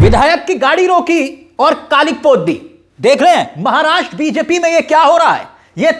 विधायक की गाड़ी रोकी और कालिक पोत दी। देख रहे हैं महाराष्ट्र बीजेपी में यह क्या हो रहा है। ये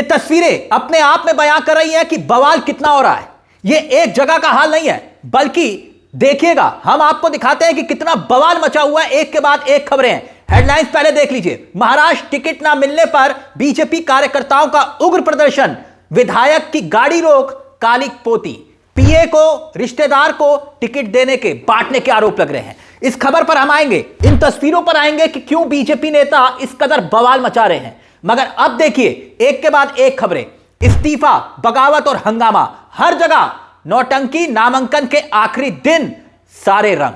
तस्वीरें अपने आप में बयां कर रही हैं कि बवाल कितना हो रहा है। यह एक जगह का हाल नहीं है, बल्कि देखिएगा हम आपको दिखाते हैं कि कितना बवाल मचा हुआ है। एक के बाद एक खबरें हैं। हेडलाइंस पहले देख लीजिए। महाराष्ट्र टिकट ना मिलने पर बीजेपी कार्यकर्ताओं का उग्र प्रदर्शन, विधायक की गाड़ी रोक, कालिक पोती, पीए को, रिश्तेदार को टिकट देने के, बांटने के आरोप लग रहे हैं। इस खबर पर हम आएंगे, इन तस्वीरों पर आएंगे कि क्यों बीजेपी नेता इस कदर बवाल मचा रहे हैं। मगर अब देखिए एक के बाद एक खबरें, इस्तीफा, बगावत और हंगामा, हर जगह नौटंकी, नामांकन के आखिरी दिन सारे रंग।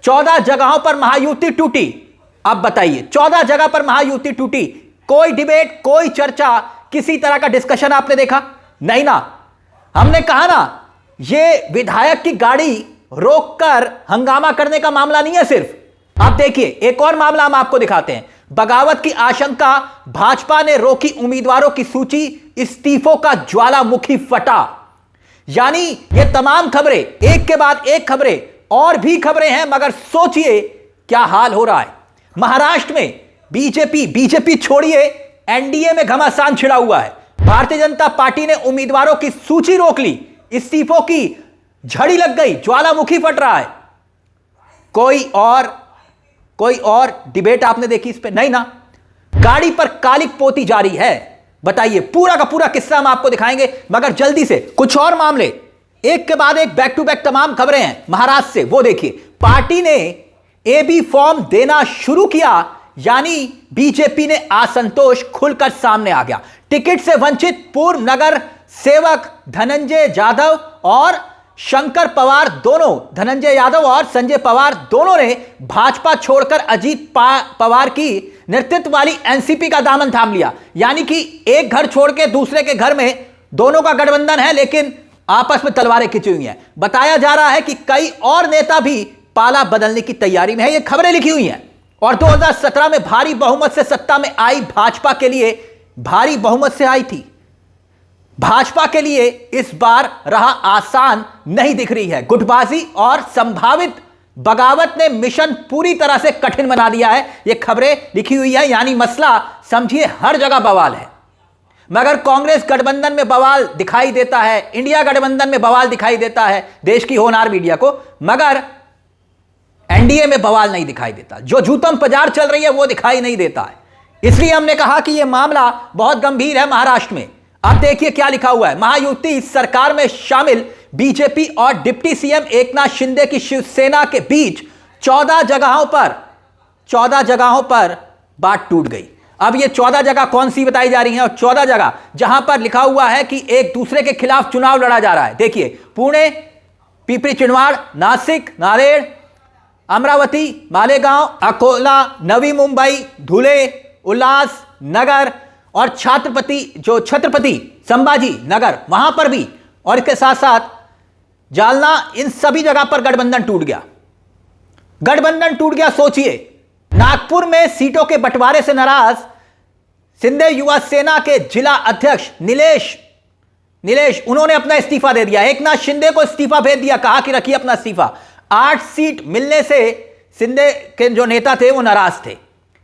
14 जगहों पर महायुति टूटी। अब बताइए 14 जगह पर महायुति टूटी। कोई डिबेट, कोई चर्चा, किसी तरह का डिस्कशन आपने देखा नहीं ना। हमने कहा ना, यह विधायक की गाड़ी रोककर हंगामा करने का मामला नहीं है सिर्फ। अब देखिए एक और मामला हम आपको दिखाते हैं। बगावत की आशंका, भाजपा ने रोकी उम्मीदवारों की सूची, इस्तीफों का ज्वालामुखी फटा। यानी ये तमाम खबरें, एक के बाद एक खबरें, और भी खबरें हैं, मगर सोचिए क्या हाल हो रहा है महाराष्ट्र में। बीजेपी छोड़िए, एनडीए में घमासान छिड़ा हुआ है। भारतीय जनता पार्टी ने उम्मीदवारों की सूची रोक ली, इस्तीफों की झड़ी लग गई, ज्वालामुखी फट रहा है। कोई और डिबेट आपने देखी इस पे? नहीं ना। गाड़ी पर कालिक पोती जारी है। बताइए, पूरा का पूरा किस्सा हम आपको दिखाएंगे, मगर जल्दी से कुछ और मामले, एक के बाद एक, बैक टू बैक तमाम खबरें हैं महाराष्ट्र से। वो देखिए, पार्टी ने एबी फॉर्म देना शुरू किया, यानी बीजेपी ने असंतोष खुलकर सामने आ गया। टिकट से वंचित पूर्व नगर सेवक धनंजय यादव और शंकर पवार दोनों, धनंजय यादव और संजय पवार दोनों ने भाजपा छोड़कर अजीत पवार की नेतृत्व वाली एनसीपी का दामन थाम लिया। यानी कि एक घर छोड़ के दूसरे के घर में दोनों का गठबंधन है, लेकिन आपस में तलवारें खिंची हुई हैं। बताया जा रहा है कि कई और नेता भी पाला बदलने की तैयारी में है। ये खबरें लिखी हुई हैं। और 2017 में भारी बहुमत से सत्ता में आई भाजपा के लिए, भारी बहुमत से आई थी, भाजपा के लिए इस बार राह आसान नहीं दिख रही है। गुटबाजी और संभावित बगावत ने मिशन पूरी तरह से कठिन बना दिया है। ये खबरें लिखी हुई है, यानी मसला समझिए हर जगह बवाल है। मगर कांग्रेस गठबंधन में बवाल दिखाई देता है, इंडिया गठबंधन में बवाल दिखाई देता है देश की होनहार मीडिया को, मगर एनडीए में बवाल नहीं दिखाई देता। जो जूतम पजार चल रही है वो दिखाई नहीं देता है। इसलिए हमने कहा कि यह मामला बहुत गंभीर है महाराष्ट्र में। अब देखिए क्या लिखा हुआ है। महायुति सरकार में शामिल बीजेपी और डिप्टी सीएम एकनाथ शिंदे की शिवसेना के बीच 14 जगहों पर बात टूट गई। अब ये 14 जगह कौन सी बताई जा रही हैं? और 14 जगह जहां पर लिखा हुआ है कि एक दूसरे के खिलाफ चुनाव लड़ा जा रहा है। देखिए, पुणे, पिपरी चिनवाड़, नासिक, नांदेड़, अमरावती, मालेगांव, अकोला, नवी मुंबई, धुले, उल्लास नगर और छत्रपति संभाजी नगर, वहां पर भी, और इसके साथ साथ जालना, इन सभी जगह पर गठबंधन टूट गया। सोचिए, नागपुर में सीटों के बंटवारे से नाराज शिंदे युवा सेना के जिला अध्यक्ष नीलेश उन्होंने अपना इस्तीफा दे दिया। एकनाथ शिंदे को इस्तीफा भेज दिया, कहा कि रखिए अपना इस्तीफा। 8 सीट मिलने से शिंदे के जो नेता थे वो नाराज थे।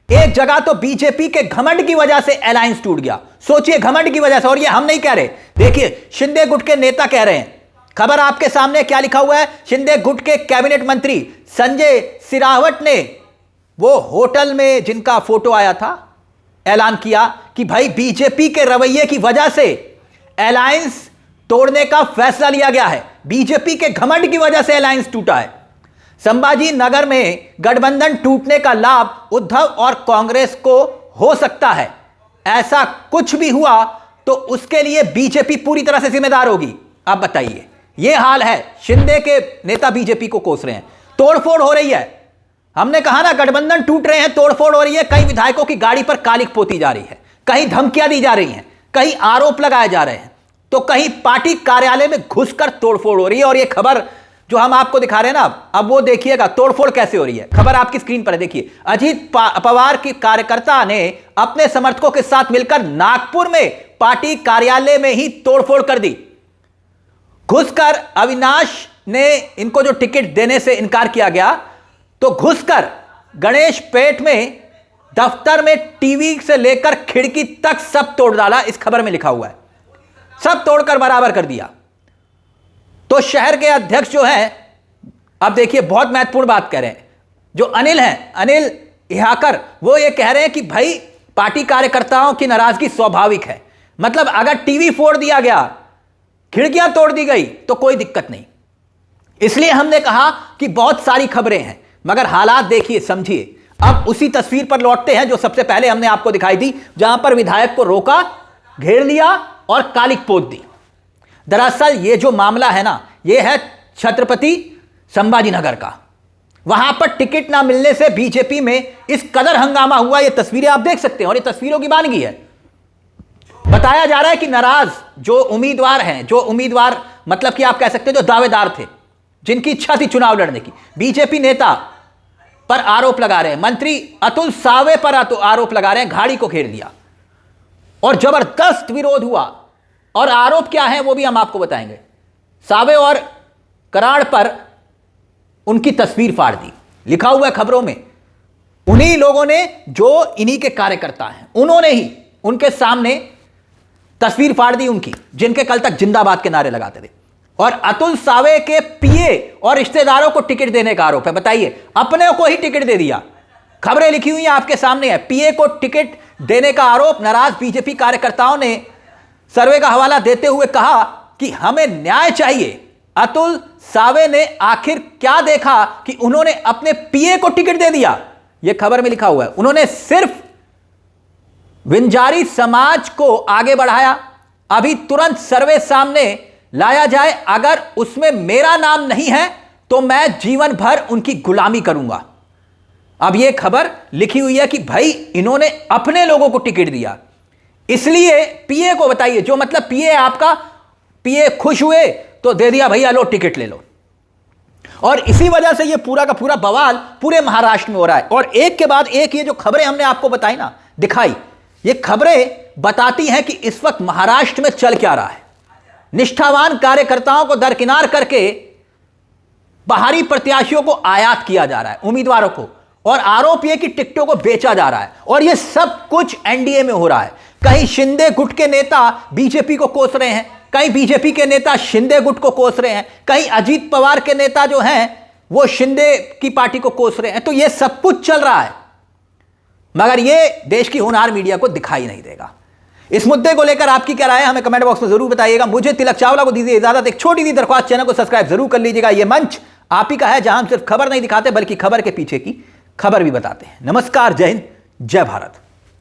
एक जगह तो बीजेपी के घमंड की वजह से अलायंस टूट गया। सोचिए, घमंड की वजह से, और ये हम नहीं कह रहे। देखिए, शिंदे गुट के नेता कह रहे हैं। खबर आपके सामने क्या लिखा हुआ है। शिंदे गुट के कैबिनेट मंत्री संजय सिरावट ने वो होटल में जिनका फोटो आया था, ऐलान किया कि भाई बीजेपी के रवैये की वजह से अलायंस तोड़ने का फैसला लिया गया है। बीजेपी के घमंड की वजह से अलायंस टूटा है। संभाजी नगर में गठबंधन टूटने का लाभ उद्धव और कांग्रेस को हो सकता है। ऐसा कुछ भी हुआ तो उसके लिए बीजेपी पूरी तरह से जिम्मेदार होगी। अब बताइए, यह हाल है। शिंदे के नेता बीजेपी को कोस रहे हैं, तोड़फोड़ हो रही है। हमने कहा ना, गठबंधन टूट रहे हैं, तोड़फोड़ हो रही है। कई विधायकों की गाड़ी पर कालिक पोती जा रही है, कहीं धमकियां दी जा रही हैं, कहीं आरोप लगाए जा रहे हैं, तो कहीं पार्टी कार्यालय में घुसकर तोड़फोड़ हो रही है। और यह खबर जो हम आपको दिखा रहे हैं ना, अब वो देखिएगा तोड़फोड़ कैसे हो रही है। खबर आपकी स्क्रीन पर है, देखिए। अजीत पवार की कार्यकर्ता ने अपने समर्थकों के साथ मिलकर नागपुर में पार्टी कार्यालय में ही तोड़फोड़ कर दी। घुसकर अविनाश ने इनको जो टिकट देने से इनकार किया गया, तो घुसकर गणेश पेट में दफ्तर में टीवी से लेकर खिड़की तक सब तोड़ डाला, इस खबर में लिखा हुआ है। सब तोड़कर बराबर कर दिया। तो शहर के अध्यक्ष जो हैं, अब देखिए बहुत महत्वपूर्ण बात कह रहे हैं, जो अनिल हैं, अनिल इहाकर, वो ये कह रहे हैं कि भाई पार्टी कार्यकर्ताओं की नाराजगी स्वाभाविक है। मतलब अगर टीवी फोड़ दिया गया, खिड़कियां तोड़ दी गई तो कोई दिक्कत नहीं। इसलिए हमने कहा कि बहुत सारी खबरें हैं, मगर हालात देखिए, समझिए। अब उसी तस्वीर पर लौटते हैं जो सबसे पहले हमने आपको दिखाई थी, जहां पर विधायक को रोका, घेर लिया और कालिक पोत दी। दरअसल ये जो मामला है ना, ये है छत्रपति संभाजीनगर का। वहां पर टिकट ना मिलने से बीजेपी में इस कदर हंगामा हुआ, ये तस्वीरें आप देख सकते हैं और ये तस्वीरों की वानगी है। बताया जा रहा है कि नाराज जो उम्मीदवार हैं, जो उम्मीदवार मतलब कि आप कह सकते हैं जो दावेदार थे, जिनकी इच्छा थी चुनाव लड़ने की, बीजेपी नेता पर आरोप लगा रहे हैं, मंत्री अतुल सावे पर आरोप लगा रहे हैं, गाड़ी को घेर दिया और जबरदस्त विरोध हुआ। और आरोप क्या है वो भी हम आपको बताएंगे। सावे और कराड़ पर उनकी तस्वीर फाड़ दी, लिखा हुआ है खबरों में। उन्हीं लोगों ने जो इन्हीं के कार्यकर्ता हैं, उन्होंने ही उनके सामने तस्वीर फाड़ दी उनकी, जिनके कल तक जिंदाबाद के नारे लगाते थे। और अतुल सावे के पीए और रिश्तेदारों को टिकट देने का आरोप है। बताइए, अपने को ही टिकट दे दिया। खबरें लिखी हुई हैं आपके सामने है। पीए को टिकट देने का आरोप। नाराज बीजेपी कार्यकर्ताओं ने सर्वे का हवाला देते हुए कहा कि हमें न्याय चाहिए। अतुल सावे ने आखिर क्या देखा कि उन्होंने अपने पीए को टिकट दे दिया? यह खबर में लिखा हुआ है। उन्होंने सिर्फ विंजारी समाज को आगे बढ़ाया। अभी तुरंत सर्वे सामने लाया जाए, अगर उसमें मेरा नाम नहीं है तो मैं जीवन भर उनकी गुलामी करूंगा। अब यह खबर लिखी हुई है कि भाई इन्होंने अपने लोगों को टिकट दिया, इसलिए पीए को बताइए, जो मतलब पीए आपका, पीए खुश हुए तो दे दिया, भैया लो टिकट ले लो। और इसी वजह से यह पूरा का पूरा बवाल पूरे महाराष्ट्र में हो रहा है। और एक के बाद एक ये जो खबरें हमने आपको बताई ना, दिखाई, ये खबरें बताती हैं कि इस वक्त महाराष्ट्र में चल क्या रहा है। निष्ठावान कार्यकर्ताओं को दरकिनार करके बाहरी प्रत्याशियों को आयात किया जा रहा है, उम्मीदवारों को, और आरोप यह कि टिकटों को बेचा जा रहा है। और यह सब कुछ एनडीए में हो रहा है। कहीं शिंदे गुट के नेता बीजेपी को कोस रहे हैं, कहीं बीजेपी के नेता शिंदे गुट को कोस रहे हैं, कहीं अजीत पवार के नेता जो हैं वो शिंदे की पार्टी को कोस रहे हैं। तो यह सब कुछ चल रहा है, मगर यह देश की होनहार मीडिया को दिखाई नहीं देगा। इस मुद्दे को लेकर आपकी क्या राय है, हमें कमेंट बॉक्स में जरूर बताइएगा। मुझे तिलक चावला को दीजिए इजाजत। एक छोटी सी दरख्वास्त, चैनल को सब्सक्राइब जरूर कर लीजिएगा। यह मंच आप ही का है, जहां हम सिर्फ खबर नहीं दिखाते बल्कि खबर के पीछे की खबर भी बताते हैं। नमस्कार, जय हिंद, जय भारत।